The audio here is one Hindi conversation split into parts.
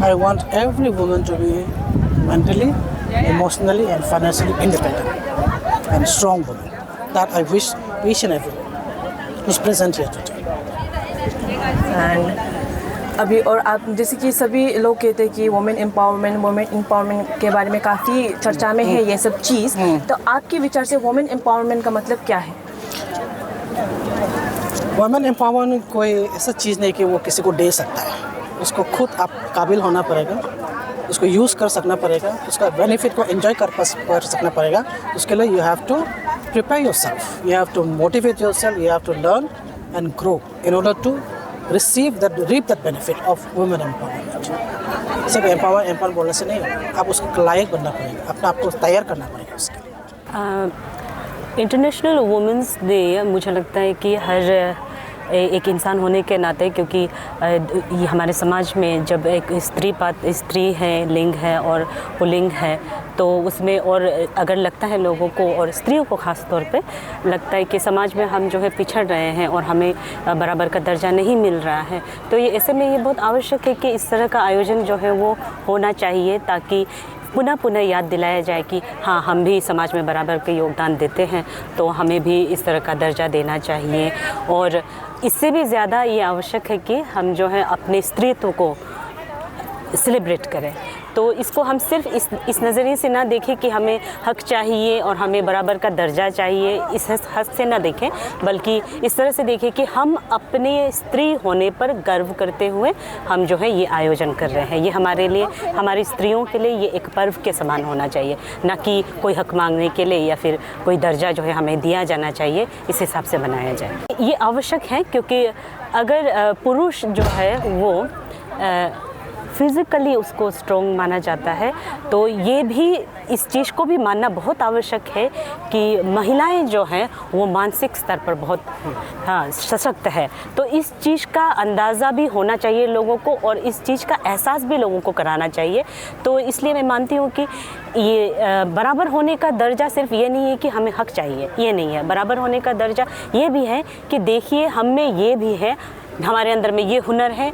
I want every woman to be mentally, emotionally and financially independent and strong woman. That I wish each and every woman who's present here today. And अभी और आप जैसे कि सभी लोग कहते हैं कि वुमेन एम्पावरमेंट के बारे में काफ़ी चर्चा में है ये सब चीज़, तो आपके विचार से वुमेन एम्पावरमेंट का मतलब क्या है? वुमेन एम्पावरमेंट कोई ऐसा चीज़ नहीं कि वो किसी को दे सकता है। उसको खुद आप काबिल होना पड़ेगा, उसको यूज़ कर सकना पड़ेगा, उसका बेनिफिट को एंजॉय कर सकना पड़ेगा। उसके लिए you have to prepare yourself, you have to motivate yourself, you have to learn and grow in order to reap that benefit of women empowerment। सिर्फ एम्पावर बोलने से नहीं होगा, आप उसके लायक बनना पड़ेगा, अपना आपको तैयार करना पड़ेगा उसके लिए। इंटरनेशनल वुमेंस डे मुझे लगता है कि हर एक इंसान होने के नाते, क्योंकि ये हमारे समाज में जब एक स्त्री है, लिंग है और पुल्लिंग है, तो उसमें और अगर लगता है लोगों को और स्त्रियों को ख़ास तौर पे लगता है कि समाज में हम जो है पिछड़ रहे हैं और हमें बराबर का दर्जा नहीं मिल रहा है, तो ये ऐसे में ये बहुत आवश्यक है कि इस तरह का आयोजन जो है वो होना चाहिए, ताकि पुनः याद दिलाया जाए कि हाँ, हम भी समाज में बराबर के योगदान देते हैं, तो हमें भी इस तरह का दर्जा देना चाहिए। और इससे भी ज़्यादा ये आवश्यक है कि हम जो है अपने स्त्रीत्व को सेलिब्रेट करें। तो इसको हम सिर्फ इस नज़रिए से ना देखें कि हमें हक चाहिए और हमें बराबर का दर्जा चाहिए, इस हद से ना देखें, बल्कि इस तरह से देखें कि हम अपने स्त्री होने पर गर्व करते हुए हम जो है ये आयोजन कर रहे हैं। ये हमारे लिए, हमारी स्त्रियों के लिए ये एक पर्व के समान होना चाहिए, ना कि कोई हक मांगने के लिए या फिर कोई दर्जा जो है हमें दिया जाना चाहिए, इस हिसाब से बनाया जाए। ये आवश्यक है क्योंकि अगर पुरुष जो है वो फिज़िकली उसको स्ट्रॉन्ग माना जाता है, तो ये भी इस चीज़ को भी मानना बहुत आवश्यक है कि महिलाएं जो हैं वो मानसिक स्तर पर बहुत सशक्त है। तो इस चीज़ का अंदाज़ा भी होना चाहिए लोगों को और इस चीज़ का एहसास भी लोगों को कराना चाहिए। तो इसलिए मैं मानती हूँ कि ये बराबर होने का दर्जा सिर्फ ये नहीं है कि हमें हक चाहिए, ये नहीं है। बराबर होने का दर्जा ये भी है कि देखिए हम में ये भी है, हमारे अंदर में ये हुनर है,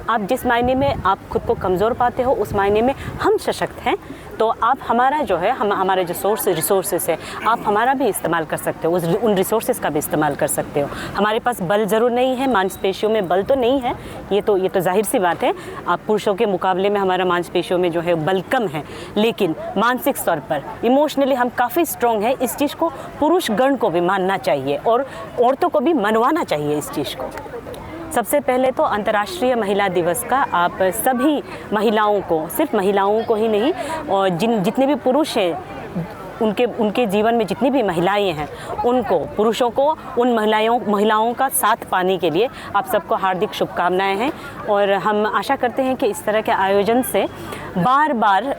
आप जिस मायने में आप खुद को कमज़ोर पाते हो उस मायने में हम सशक्त हैं, तो आप हमारा जो है हमारे जो रिसोर्सेस है आप हमारा भी इस्तेमाल कर सकते हो, उन रिसोर्सेस का भी इस्तेमाल कर सकते हो। हमारे पास बल ज़रूर नहीं है, मांसपेशियों में बल तो नहीं है, ये तो जाहिर सी बात है। आप पुरुषों के मुकाबले में हमारा मांसपेशियों में जो है बल कम है, लेकिन मानसिक स्तर पर इमोशनली हम काफ़ी स्ट्रॉन्ग हैं। इस चीज़ को पुरुष गण को भी मानना चाहिए और औरतों को भी मनवाना चाहिए इस चीज़ को। सबसे पहले तो अंतर्राष्ट्रीय महिला दिवस का आप सभी महिलाओं को, सिर्फ महिलाओं को ही नहीं, और जितने भी पुरुष हैं उनके जीवन में जितनी भी महिलाएं हैं उनको, पुरुषों को उन महिलाओं का साथ पाने के लिए आप सबको हार्दिक शुभकामनाएं हैं। और हम आशा करते हैं कि इस तरह के आयोजन से बार बार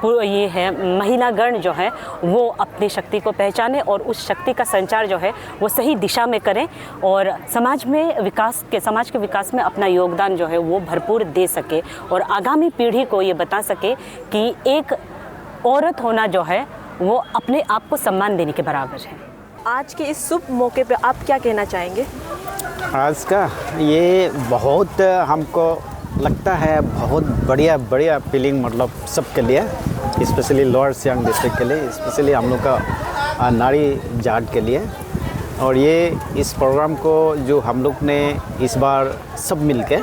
ये है महिलागण जो है वो अपनी शक्ति को पहचाने और उस शक्ति का संचार जो है वो सही दिशा में करें और समाज के विकास में अपना योगदान जो है वो भरपूर दे सके और आगामी पीढ़ी को ये बता सके कि एक औरत होना जो है वो अपने आप को सम्मान देने के बराबर है। आज के इस शुभ मौके पे आप क्या कहना चाहेंगे? आज का ये बहुत हमको लगता है बहुत बढ़िया फीलिंग, मतलब सबके लिए, स्पेशली लोअर सियांग डिस्ट्रिक्ट के लिए, स्पेशली हम लोग का नारी जाट के लिए। और ये इस प्रोग्राम को जो हम लोग ने इस बार सब मिलके,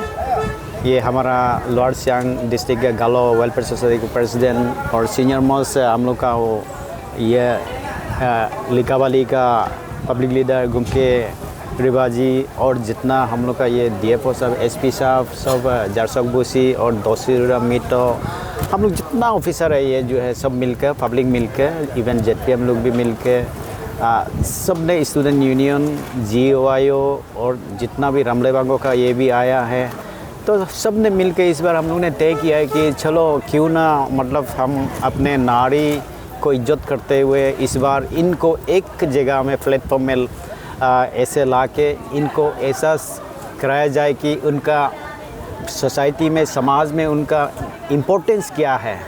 ये हमारा लोअर सियांग डिस्ट्रिक्ट के गालो वेलफेयर सोसाइटी के प्रेसिडेंट और सीनियर मोस्ट हम लोग का वो ये लिकावाली का पब्लिक लीडर गुमके रिवाजी और जितना हम लोग का ये DFO साहब, SP साहब, सब जारसक बुसी और दोसीरा मीटो, हम लोग जितना ऑफिसर है ये जो है सब मिलकर, पब्लिक मिलकर, इवन ZPM लोग भी मिलकर, सब ने स्टूडेंट यूनियन, GOIO और जितना भी रमलेबांगों का ये भी आया है, तो सब ने मिलकर इस बार हम लोग ने तय किया है कि चलो क्यों ना, मतलब हम अपने नारी को इज्जत करते हुए इस बार इनको एक जगह में प्लेटफॉर्म में ऐसे लाके इनको ऐसा कराया जाए कि उनका सोसाइटी में, समाज में उनका इम्पोर्टेंस क्या है,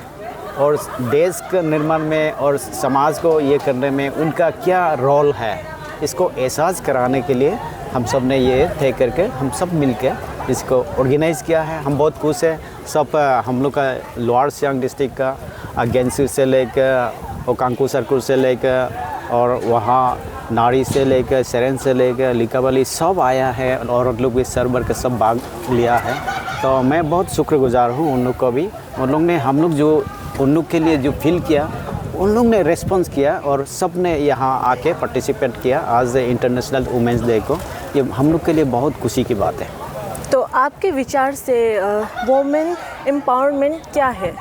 और देश के निर्माण में और समाज को ये करने में उनका क्या रोल है, इसको एहसास कराने के लिए हम सब ने ये तय करके हम सब मिलकर इसको ऑर्गेनाइज़ किया है। हम बहुत खुश हैं। सब हम लोग का लोअर सियांग डिस्ट्रिक्ट का गेंसू से लेकर और कांकू सरकुर से लेकर और वहाँ नारी से लेकर सेरेन से लेकर लिकावाली सब आया है और लोग भी सर भर के सब भाग लिया है। तो मैं बहुत शुक्रगुजार हूँ उन लोग को भी। उन लोग ने हम लोग जो उन लोग के लिए जो फील किया उन लोग ने रेस्पॉन्स किया और सब ने यहाँ आके पार्टिसिपेट किया आज इंटरनेशनल वुमेंस डे को। ये हम लोग के लिए बहुत खुशी की बात है। तो आपके विचार से वुमेन एम्पावरमेंट क्या है?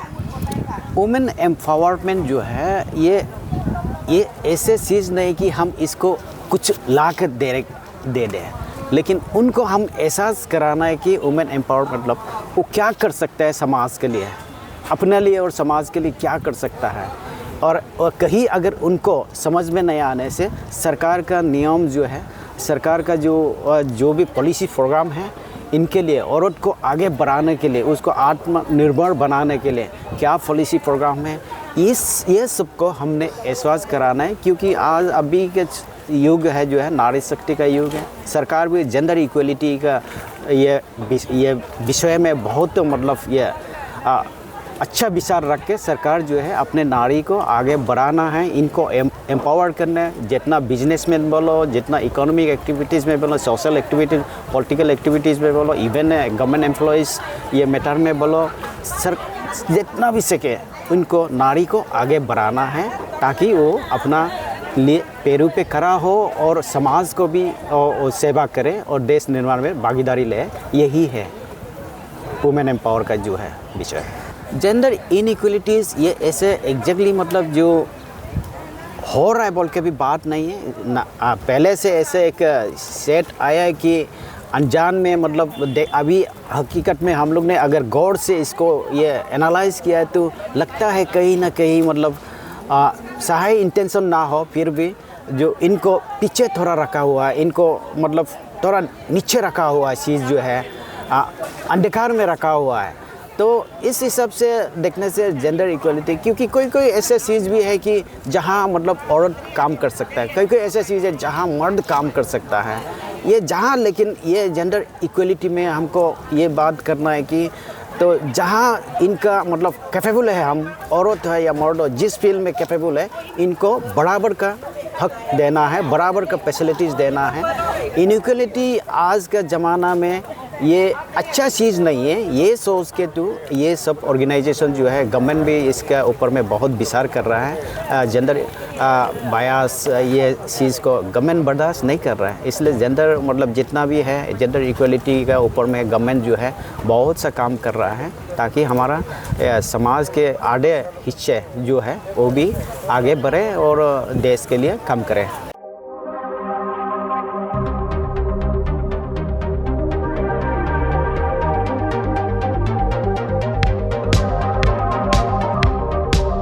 वुमेन एम्पावरमेंट जो है ये ऐसे चीज़ नहीं कि हम इसको कुछ ला कर दे दें, लेकिन उनको हम एहसास कराना है कि वुमेन एम्पावरमेंट मतलब वो क्या कर सकता है समाज के लिए, अपने लिए और समाज के लिए क्या कर सकता है। और कहीं अगर उनको समझ में नहीं आने से सरकार का नियम जो है, सरकार का जो भी पॉलिसी प्रोग्राम है इनके लिए औरत को आगे बढ़ाने के लिए, उसको आत्मनिर्भर बनाने के लिए क्या पॉलिसी प्रोग्राम है, ये सबको हमने एहसास कराना है। क्योंकि आज अभी के युग है जो है नारी शक्ति का युग है। सरकार भी जेंडर इक्वलिटी का ये विषय में बहुत मतलब ये अच्छा विचार रख के सरकार जो है अपने नारी को आगे बढ़ाना है, इनको एम्पावर करना है। जितना बिजनेसमैन बोलो, जितना इकोनॉमिक एक्टिविटीज़ में बोलो, सोशल एक्टिविटीज़, पॉलिटिकल एक्टिविटीज़ में बोलो, इवन गवर्नमेंट एम्प्लॉयज़ ये मैटर में बोलो, सर जितना भी सके उनको नारी को आगे बढ़ाना है ताकि वो अपना लिए पैरों पे खड़ा हो और समाज को भी सेवा करे और देश निर्माण में भागीदारी ले। यही है वुमेन एम्पावर का जो है विषय। जेंडर इनइक्वलिटीज़ ये ऐसे एग्जैक्टली मतलब जो हो रहा है बोल के भी बात नहीं है ना। पहले से ऐसे एक सेट आया है कि अनजान में मतलब अभी हकीकत में हम लोग ने अगर गौर से इसको ये एनालाइज़ किया है तो लगता है कहीं ना कहीं मतलब सहाय इंटेंशन ना हो फिर भी जो इनको पीछे थोड़ा रखा हुआ है, इनको मतलब थोड़ा नीचे रखा हुआ है चीज़ जो है, अंधकार में रखा हुआ है। तो इस हिसाब से देखने से जेंडर इक्वलिटी, क्योंकि कोई ऐसे चीज़ भी है कि जहाँ मतलब औरत काम कर सकता है, कोई ऐसे चीज़ है जहाँ मर्द काम कर सकता है, ये जहाँ, लेकिन ये जेंडर इक्वलिटी में हमको ये बात करना है कि तो जहाँ इनका मतलब कैपेबल है, हम औरत है या मर्द हो, जिस फील्ड में कैपेबल है इनको बराबर का हक देना है, बराबर का फैसिलिटीज़ देना है। इनइक्वलिटी आज का ज़माना में ये अच्छा चीज़ नहीं है। ये सोच के तो ये सब ऑर्गेनाइजेशन जो है, गवर्नमेंट भी इसके ऊपर में बहुत विचार कर रहा है। जेंडर बायस ये चीज़ को गवर्नमेंट बर्दाश्त नहीं कर रहा है, इसलिए जेंडर मतलब जितना भी है जेंडर इक्वलिटी का ऊपर में गवर्नमेंट जो है बहुत सा काम कर रहा है ताकि हमारा समाज के आधे हिस्से जो है वो भी आगे बढ़े और देश के लिए काम करे।